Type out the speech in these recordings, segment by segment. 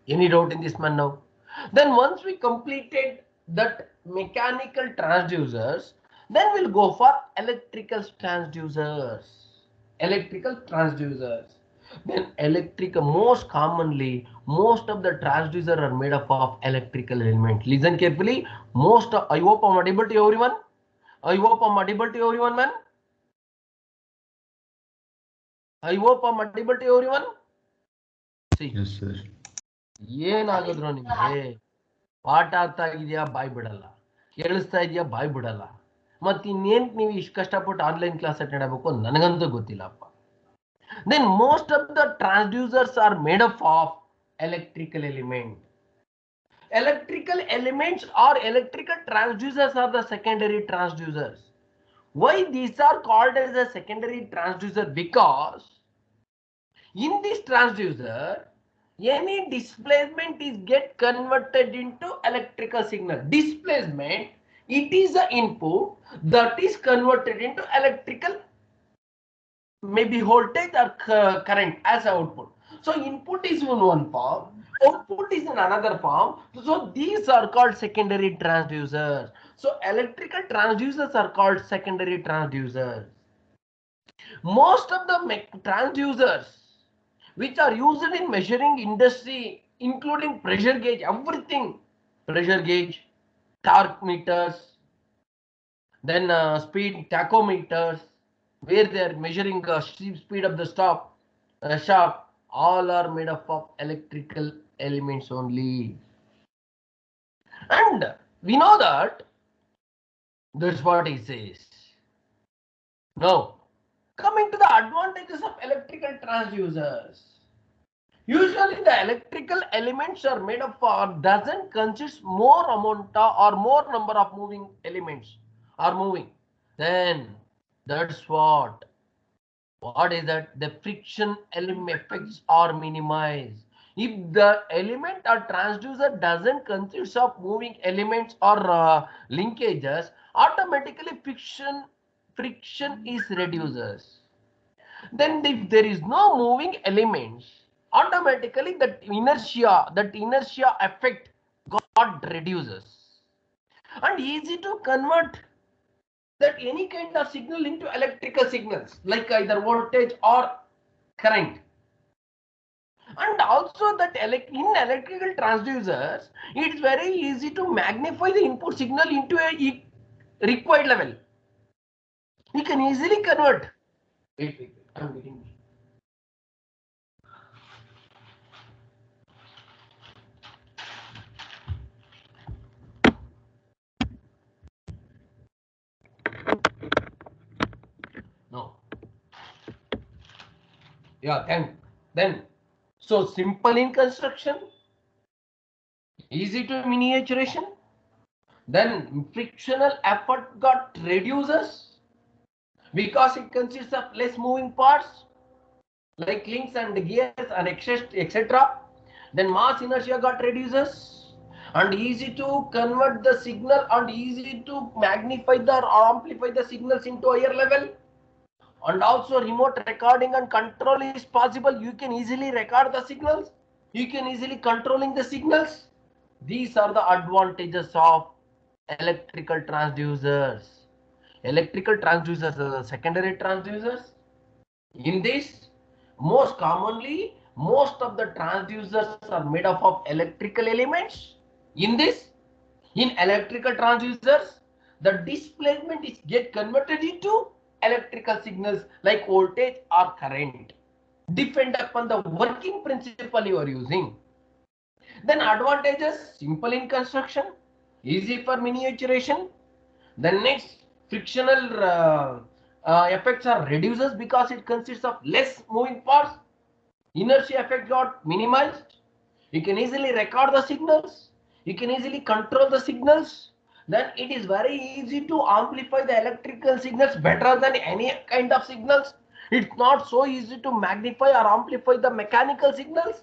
Any doubt in this man now? Then once we completed that mechanical transducers, then we'll go for electrical transducers. Electrical transducers. Then most commonly, most of the transducer are made up of electrical element. Listen carefully. I hope I'm audible to everyone. I hope I'm audible to everyone, man. I hope I'm audible to everyone. See. Yes, sir. ಏನಾಗಿದ್ರು ನಿಮ್ಗೆ ಪಾಠ ಅರ್ಥ ಆಗಿದ್ಯಾ ಬಾಯ್ ಬಿಡಲ್ಲ, ಕೇಳಿಸ್ತಾ ಇದೆಯಾ ಬಾಯ್ ಬಿಡಲ್ಲ, ಮತ್ತೆ ಇನ್ನೇನ್ ನೀವು ಇಷ್ಟು ಕಷ್ಟಪಟ್ಟು ಆನ್ಲೈನ್ ಕ್ಲಾಸ್ ಅಟೆಂಡ್ ಆಗಬೇಕು ನನಗಂತೂ ಗೊತ್ತಿಲ್ಲಪ್ಪ. Then most of the transducers are made up of electrical element. Electrical elements or electrical transducers are the secondary transducers. Why these are called as a secondary transducer? Because in this transducer, any displacement is get converted into electrical signal. Displacement, it is the input that is converted into electrical, maybe voltage or current as output. So input is in one form, output is in another form. So these are called secondary transducers. So electrical transducers are called secondary transducers. Most of the transducers which are used in measuring industry, including pressure gauge, everything, pressure gauge, torque meters, then speed tachometers, where they are measuring speed of the shaft, all are made up of electrical elements only. And we know that that's what he says. Now, coming to the advantages of electrical transducers. Usually the electrical elements are made up of doesn't consist more amount or more number of moving elements are moving. Then that's what is that? The friction element effects are minimized. If the element or transducer doesn't consist of moving elements or linkages, automatically friction is reduces. Then if there is no moving elements, automatically that inertia effect got reduces. And easy to convert that any kind of signal into electrical signals, like either voltage or current. And also that in electrical transducers, it's very easy to magnify the input signal into a required level. You can easily convert. Wait, I'm getting. No. Yeah, then so simple in construction, easy to miniaturation, then frictional effort got reduces because it consists of less moving parts like links and gears and etc. Then mass inertia got reduces, and easy to convert the signal and easy to magnify or amplify the signals into higher level. And also remote recording and control is possible. You can easily record the signals, you can easily controlling the signals. These are the advantages of electrical transducers. Electrical transducers are the secondary transducers. In this, most commonly, most of the transducers are made up of electrical elements. In this, in electrical transducers, the displacement is get converted into electrical signals like voltage or current, depend upon the working principle you are using. Then advantages, simple in construction, easy for miniaturation. Then next, frictional effects are reduces because it consists of less moving parts. Inertia effect got minimized. You can easily record the signals. You can easily control the signals. Then it is very easy to amplify the electrical signals better than any kind of signals. It's not so easy to magnify or amplify the mechanical signals.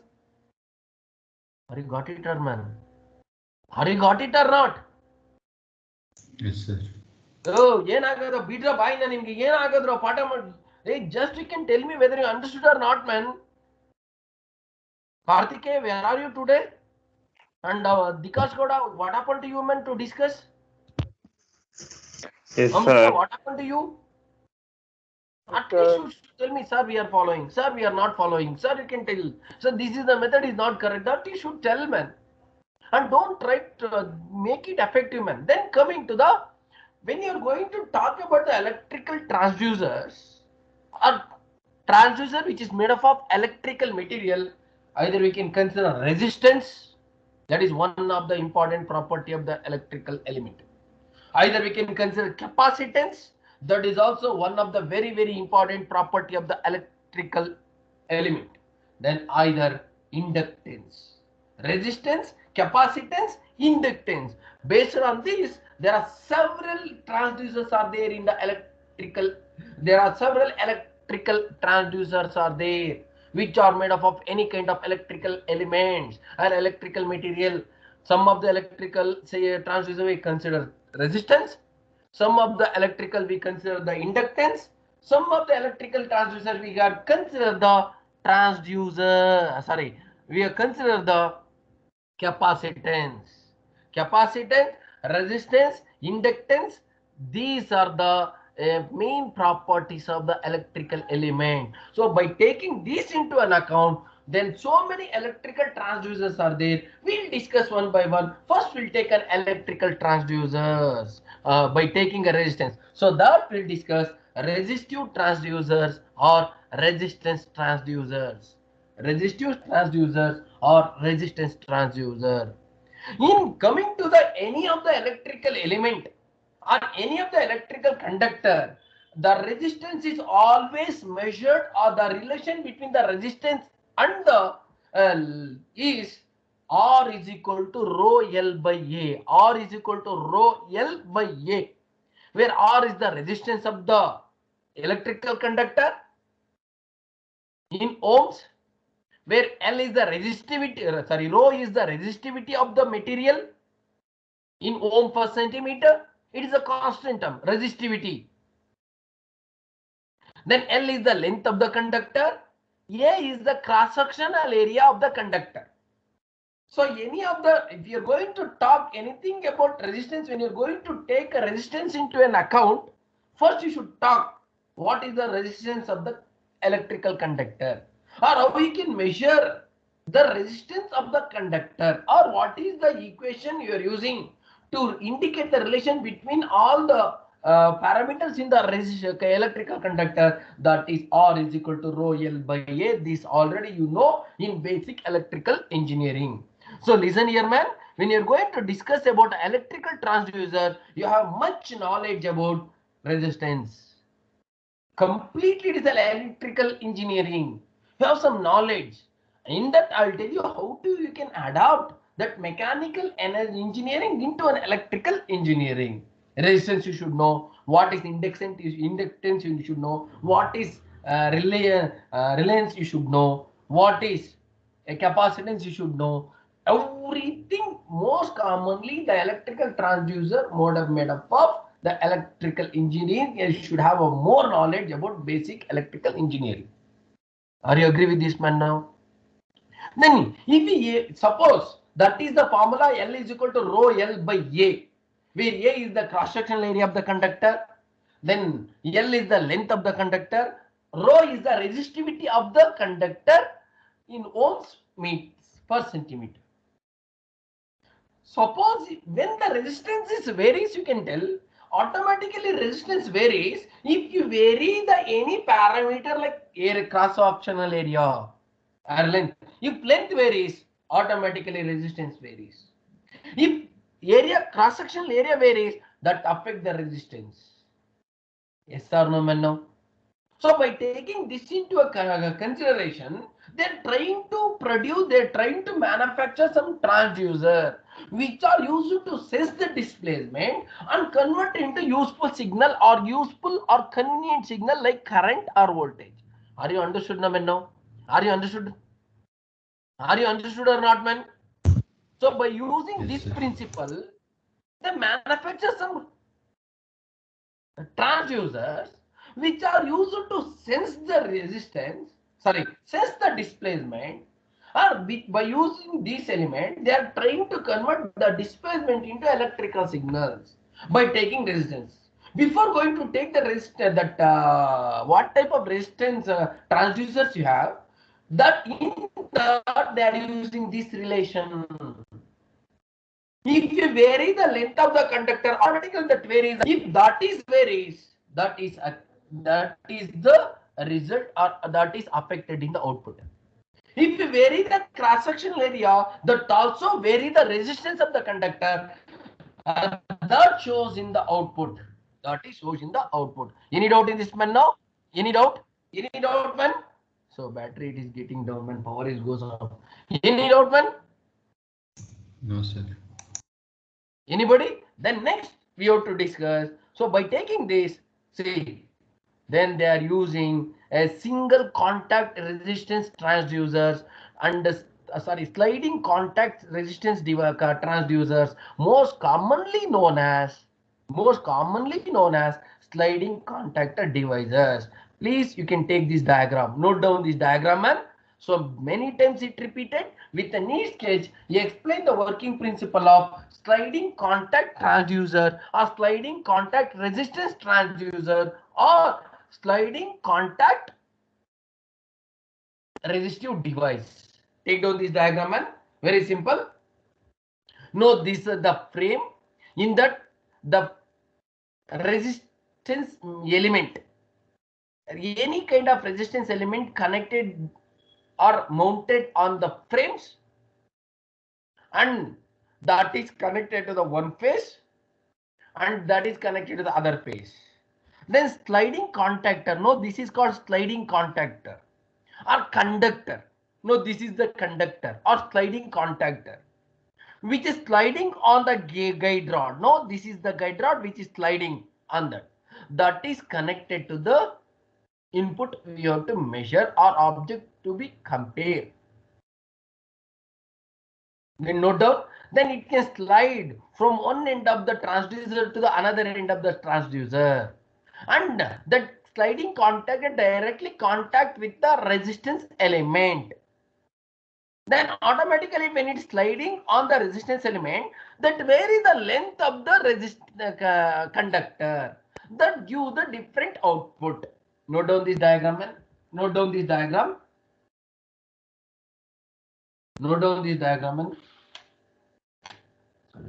Are you got it or man? Are you got it or not? Yes, sir. Oh, ಏನಾಗದ್ರು ಬಿಡ್ರ ಬಾಯಿನ ನಿಮ್ಗೆ ಏನಾಗದ್ರು ಪಾಠ ಮಾಡಿ. Hey, just you can tell me whether you understood or not, man. Karthikeya, where are you today? And Dikash Goda, what happened to you, man, to discuss? Yes, Amrita, sir. what happened to you? Yes, At least sir. you should tell me, sir, we are following. Sir, we are not following. Sir, you can tell. So this is the method is not correct. That you should tell, man. And don't try to make it effective, man. Then coming to the, when you're going to talk about the electrical transducers, or transducer which is made up of electrical material, either we can consider resistance, that is one of the important property of the electrical element. Either we can consider capacitance, that is also one of the very important property of the electrical element. Then either inductance, resistance, capacitance, inductance. Based on this, there are several transducers are there in the electrical. There are several electrical transducers are there which are made up of any kind of electrical elements and electrical material. Some of the electrical, say, transducer we consider resistance. Some of the electrical we consider the inductance. Some of the electrical transducer we are consider the transducer. Sorry, we are consider the capacitance. Capacitance, resistance, inductance, these are the main properties of the electrical element. So by taking this into an account, then so many electrical transducers are there. We'll discuss one by one. First we'll take an electrical transducers by taking a resistance. So that we'll discuss resistive transducers or resistance transducers. Resistive transducers or resistance transducer. In coming to the any of the electrical element or any of the electrical conductor, the resistance is always measured, or the relation between the resistance and the is R is equal to rho L by A. R is equal to rho L by A, where R is the resistance of the electrical conductor in ohms, where L is the resistivity, sorry, rho is the resistivity of the material in ohm per centimeter. It is a constant term, resistivity. Then L is the length of the conductor. A is the cross-sectional area of the conductor. So any of the, if you're going to talk anything about resistance, when you're going to take a resistance into an account, first you should talk what is the resistance of the electrical conductor, or how we can measure the resistance of the conductor, or what is the equation you are using to indicate the relation between all the parameters in the electrical conductor, that is R is equal to rho L by A. This already you know in basic electrical engineering. So listen here, man. When you're going to discuss about electrical transducer, you have much knowledge about resistance. Completely, it is an electrical engineering. You have some knowledge. In that, I'll tell you how to you can adapt that mechanical energy engineering into an electrical engineering. Resistance you should know. What is inductance? Inductance you should know. What is reliance you should know. What is a capacitance you should know. Everything, most commonly the electrical transducer made up of the electrical engineering. You should have a more knowledge about basic electrical engineering. Are you agree with this, man? Now then, if we suppose that is the formula, L is equal to rho L by A, where A is the cross sectional area of the conductor, then L is the length of the conductor, rho is the resistivity of the conductor in ohms meters per centimeter. Suppose when the resistance is varies, you can tell automatically resistance varies if you vary the any parameter like air cross sectional area or length. If length varies, automatically resistance varies. If area cross sectional area varies, that affect the resistance. Yes or no, man? No. So by taking this into a consideration, they're trying to produce, they're trying to manufacture some transducer which are used to sense the displacement and convert into useful signal or useful or convenient signal like current or voltage. Are you understood now, man? Now? Are you understood? Are you understood or not, man? So by using Yes, this sir. principle, they manufacture some transducers which are used to sense the resistance, sorry, sense the displacement Or by using this element, they are trying to convert the displacement into electrical signals by taking resistance. Before going to take the resistance, that what type of resistance transducers you have, that in that they are using this relation. If you vary the length of the conductor, automatically that varies. If that is varies, that is the result, or that is affected in the output. If you vary the cross-sectional area, that also vary the resistance of the conductor, that shows in the output. That is shows in the output. Any doubt in this man now? Any doubt? Any doubt, man? So battery it is getting down, man. Power is goes up. Any doubt, man? No, sir. Anybody? Then next we have to discuss. So by taking this, see, then they are using a single contact resistance transducers and sliding contact resistance transducers, most commonly known as sliding contactor devices. Please, you can take this diagram, note down this diagram, man. So many times it repeated. With a neat sketch, he explained the working principle of sliding contact transducer or sliding contact resistance transducer or sliding contact resistive device. Take down this diagram, man. Very simple. Note this is the frame. In that, the resistance element, any kind of resistance element connected or mounted on the frames, and that is connected to the one face and that is connected to the other face. Then sliding contactor, no, this is called sliding contactor, or conductor, no, this is the conductor or sliding contactor, which is sliding on the guide rod. No, this is the guide rod which is sliding on that. That is connected to the input we have to measure or object to be compared. Then note down, then it can slide from one end of the transducer to the another end of the transducer, and that sliding contact directly contact with the resistance element. Then automatically when it's sliding on the resistance element, that vary the length of the conductor, that give the different output. Note down this diagram, man. Note down this diagram. Note down this diagram, man.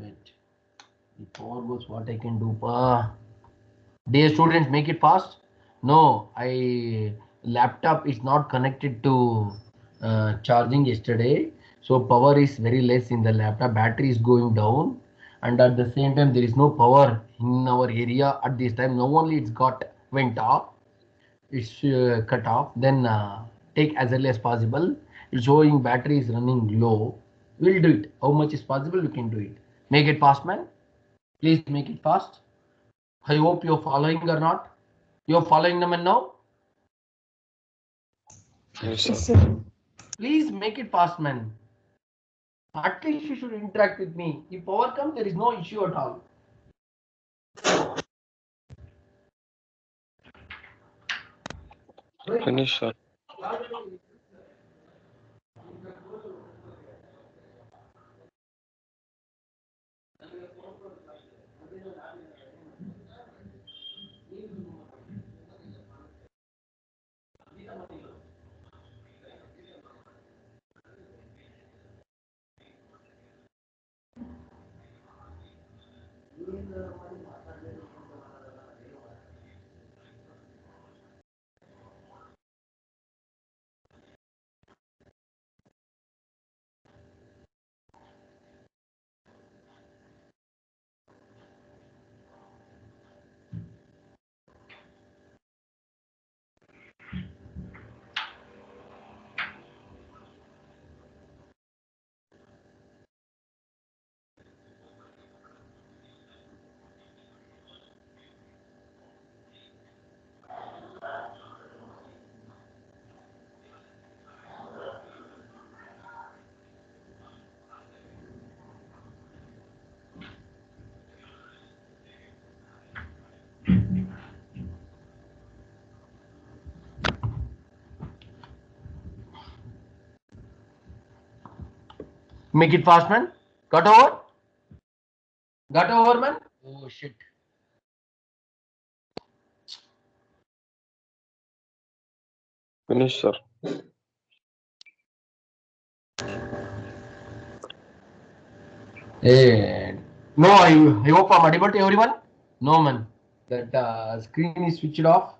Wait. The power goes, what I can do. Dear students, make it fast. No, I laptop is not connected to charging yesterday, so power is very less in the laptop. Battery is going down, and at the same time there is no power in our area at this time. Now only it's got went off. It's cut off. Then take as early as possible. It's showing battery is running low. We'll do it. How much is possible? We can do it. Make it fast, man. Please make it fast. I hope you're following or not. You're following them and now? Yes, Yes, sir. sir. Please make it fast, man. At least you should interact with me. If power comes, there is no issue at all. Finish, sir. Make it fast, man. Got over? Got over, man? Oh shit. Finish, sir. No, I hope I'm audible to everyone. No, man. That screen is switched off.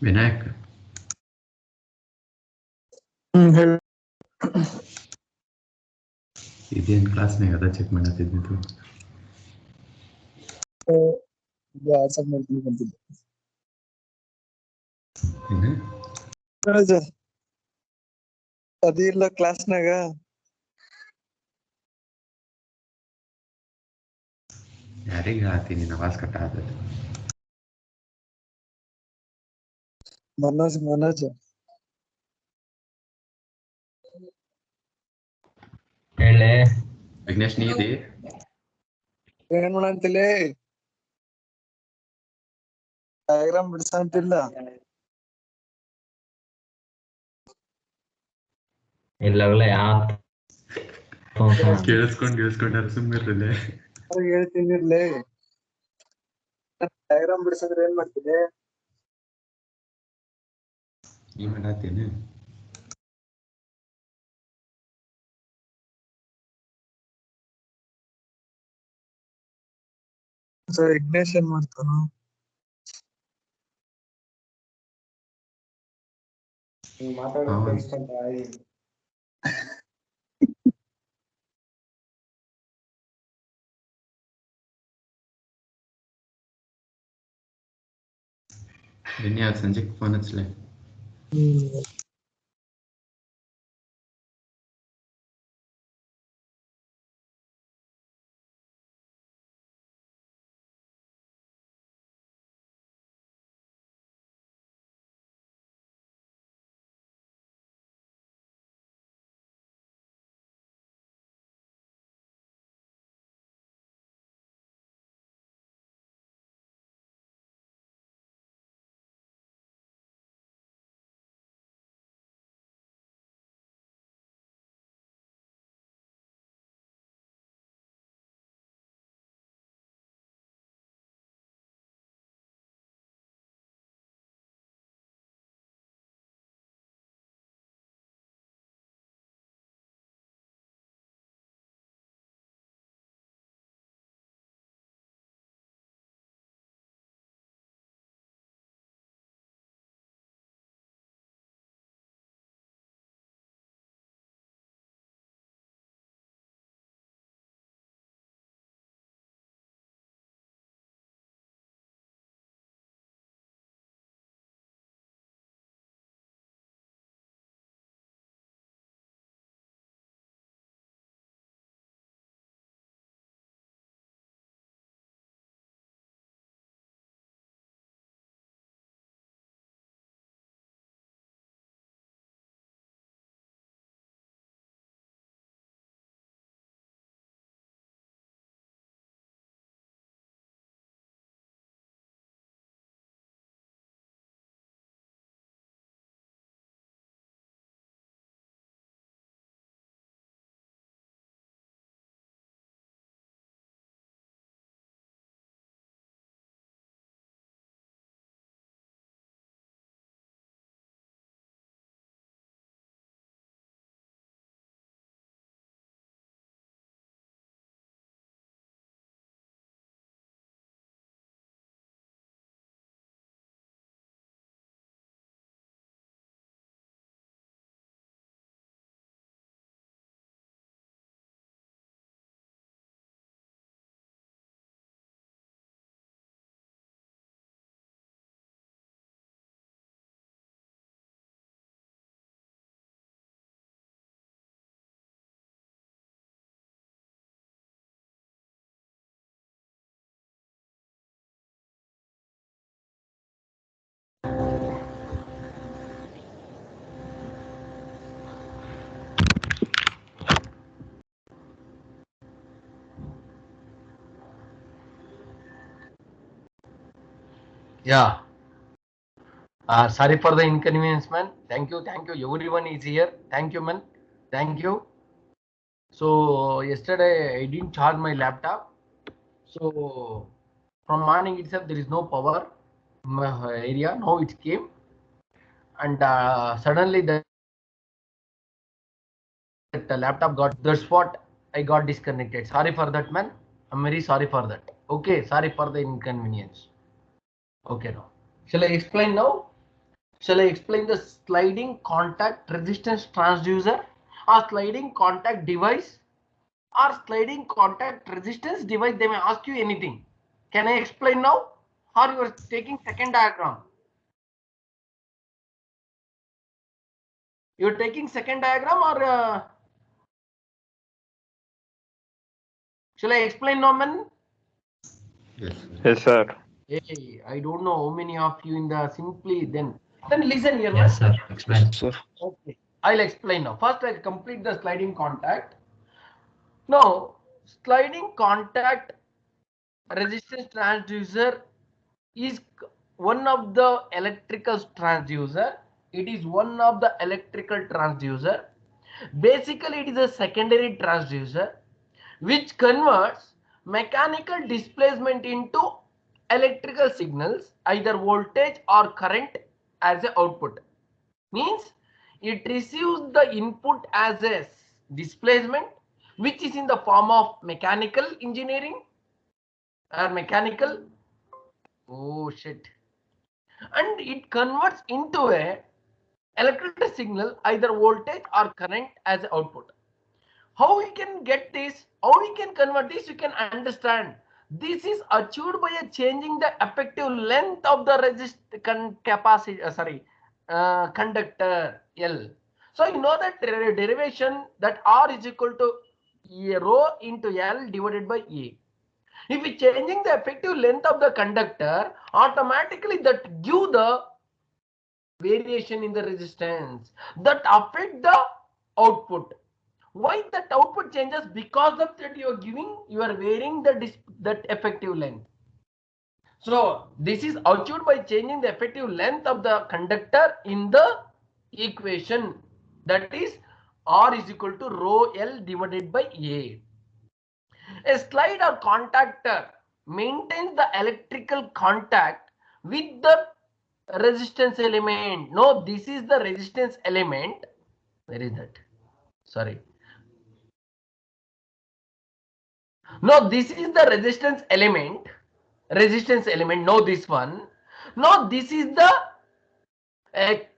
Vinayak ಹೇಳಿ. ಇದೇನು ಕ್ಲಾಸ್ನಾಗ ಅದ check ಮಾಡತ್ತಿದ್ದು. Answer ಮಾಡ್ತೀನಿ ಬಂದಿದ್ದೆ. ಏನು ಅದಿಲ್ಲ ಕ್ಲಾಸ್ನಾಗ. ಯಾರಿಗೆ ಹೇಳ್ತೀನಿ ನವಾಜ್ ಕಟ್ಟ ಆದದ್ದು. ಮನೋಜ್ ಹೇಳೆ ವಿಘ್ನೇಶ್ ನೀ ಇದೆ ಏನ್ ಮಾಡಂತಿಲ್ಲ, ಡಯಾಗ್ರಾಮ್ ಬಿಡ್ಸಂತಿಲ್ಲ. ಇಲ್ಲವಲ್ಲ ಕೇಳಿಸ್ಕೊಂಡಾರ ಸುಮ್ಮಿರ್ರಲ್ಲೇ. ಹೇಳ್ತೀನಿ ಡಯಾಗ್ರಾಮ್ ಬಿಡ್ಸಂದ್ರೆ ಏನ್ ಮಾಡ್ತೀನಿ? ನೀ ಮಾಡತ್ತೇನೆ ವಿಘ್ನೇಶ್ ಏನ್ ಮಾಡ್ತಾನ? ನಿನ್ನೆ ಯಾರು ಸಂಜೆಗೆ phone ಹಚ್ಚಲೇ? Yeah. Sorry for the inconvenience, man. Thank you. Everyone is here. Thank you, man. Thank you. So yesterday I didn't charge my laptop. So from morning itself there is no power in my area. Now it came, and suddenly that laptop got. That's what I got disconnected. Sorry for that, man. I'm very sorry for that. Okay, sorry for the inconvenience. Okay, now shall I explain now? Shall I explain the sliding contact resistance transducer or sliding contact device or sliding contact resistance device? They may ask you anything. Can I explain now or you are taking second diagram? You're taking second diagram or shall I explain, Norman? Yes, sir. Yes, sir. Hey, I don't know how many of you in the simply then listen here, man. Yes, sir. Explain. Sir. Okay, I'll explain now. First, I'll complete the sliding contact. Now, sliding contact resistance transducer is one of the electrical transducer. It is one of the electrical transducer. Basically, it is a secondary transducer which converts mechanical displacement into electrical signals, either voltage or current as a output. Means it receives the input as a displacement which is in the form of mechanical engineering or mechanical, oh shit, and it converts into a electrical signal, either voltage or current as output. How we can get this, how we can convert this, you can understand. This is achieved by changing the effective length of the conductor L. So you know that derivation that R is equal to rho into L divided by A. If we changing the effective length of the conductor, automatically that give the variation in the resistance that affect the output. Why that output changes? Because of that you are varying that effective length. So this is achieved by changing the effective length of the conductor in the equation, that is R is equal to rho L divided by A. A slide or contactor maintains the electrical contact with the resistance element. No, this is the resistance element. Where is that? Sorry. No, this is the resistance element. No, this one. No, this is the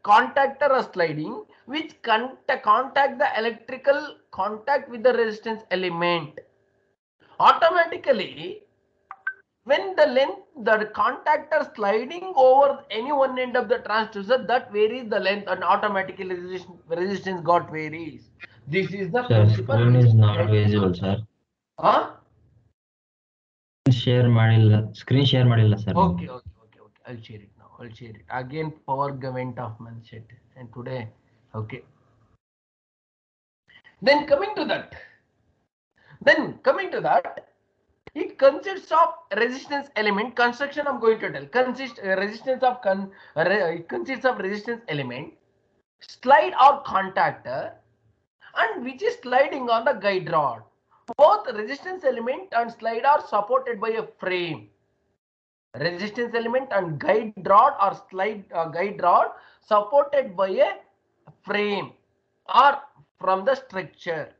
contactor or sliding which contact the electrical contact with the resistance element. Automatically, when the contactor sliding over any one end of the transducer, that varies the length and automatically resistance got varies. This is the Sir, principle. screen is not visible, sir. Huh? Share ಮಾಡಿಲ್ಲ, screen share ಮಾಡಿಲ್ಲ, sir. Okay. I'll share it now. I'll share it again. Power went off, man. Shit. And today, okay. Then coming to that, it consists of resistance element. Construction I'm going to tell. It consists of resistance element, slide or contactor, and which is sliding on the guide rod. Both resistance element and slide are supported by a frame. Resistance element and guide rod or guide rod supported by a frame or from the structure.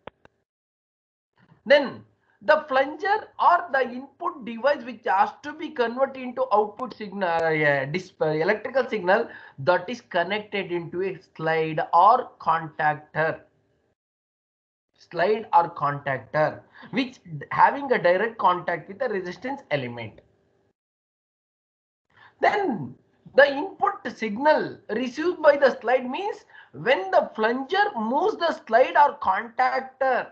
Then the plunger or the input device which has to be converted into output signal, electrical signal, that is connected into a slide or contactor. Slide or contactor which having a direct contact with the resistance element. Then the input signal received by the slide means when the plunger moves the slide or contactor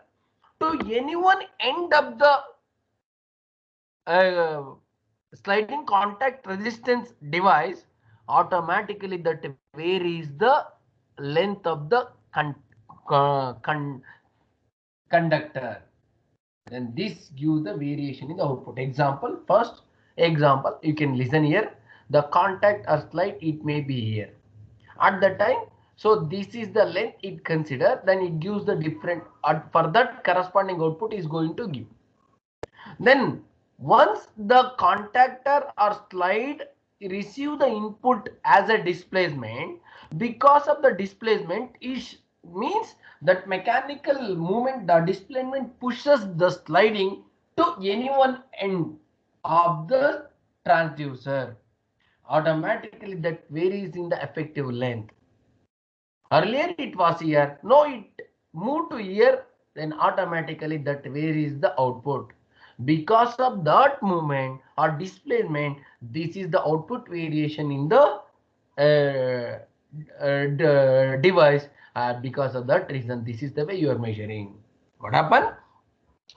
to any one end of the sliding contact resistance device, automatically that varies the length of the conductor. Then this gives the variation in the output. First example, you can listen here. The contact or slide, it may be here at the time. So this is the length it consider, then it gives the different, for that corresponding output is going to give. Then once the contactor or slide receive the input as a displacement, because of the displacement is means that mechanical movement, the displacement pushes the sliding to any one end of the transducer. automatically that varies in the effective length. Earlier it was here, no, it moved to here, then automatically that varies the output. Because of that movement or displacement, this is the output variation in the device. Because of that reason, this is the way you are measuring. What happened?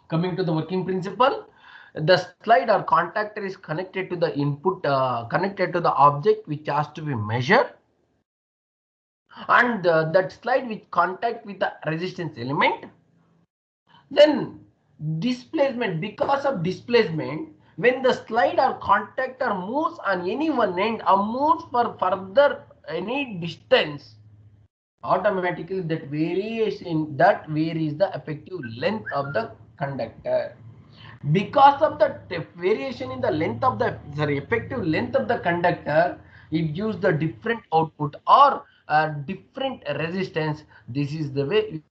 Coming to the working principle, the slide or contactor is connected to the input, connected to the object which has to be measured, and that slide with contact with the resistance element. Then displacement, because of displacement, when the slide or contactor moves on any one end or moves for further any distance, automatically that variation that varies the effective length of the conductor. Because of the variation in the length of the effective length of the conductor, it gives the different output or different resistance. This is the way.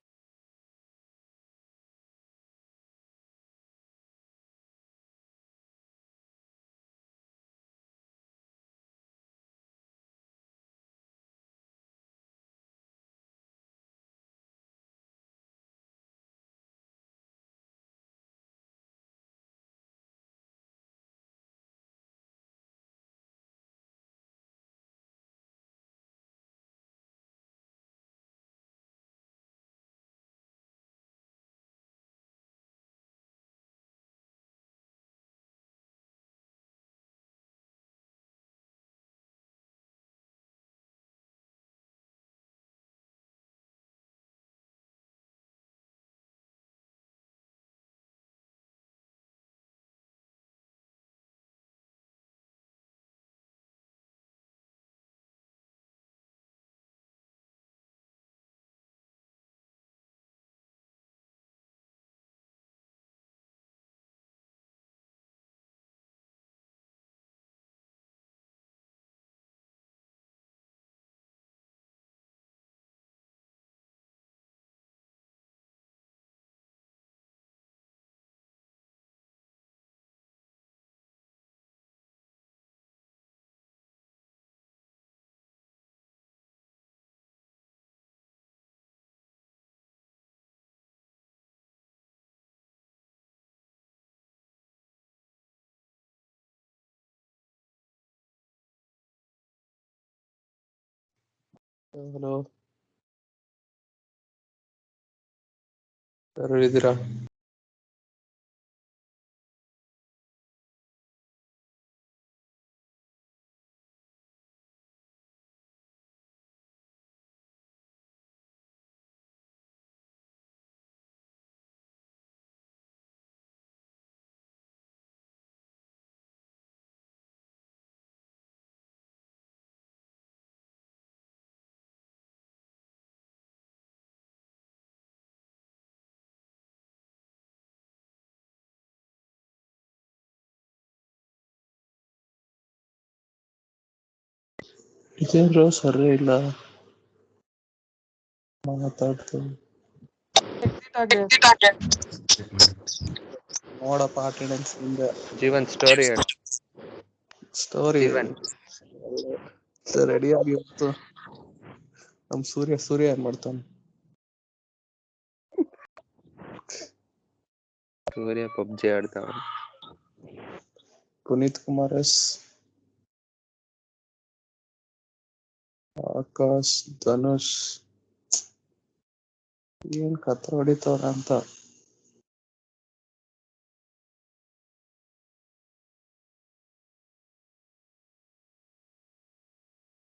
Hello, ಯಾರು ಇದ್ದೀರಾ? ಇದೇನ್ರೋ ಸರ್ರೇ ಇಲ್ಲ ಮಾತಾಡ್ತೀನಿ. ನೋಡಪ್ಪ attendance ಇಂದ Jeevan story ಹೇಳು. Story Jeevan ready ಆಗಿ ಇವತ್ತು ನಮ್ ಸೂರ್ಯ ಏನ್ ಮಾಡ್ತಾನೆ? ಸೂರ್ಯ ಪಬ್ಜಿ ಆಡ್ತಾವ. ಪುನೀತ್ ಕುಮಾರ್ ಎಸ್, ಆಕಾಶ್, ಧನುಷ್ ಏನ್ ಕತ್ರ ಹೊಡಿತವ್ರ ಅಂತ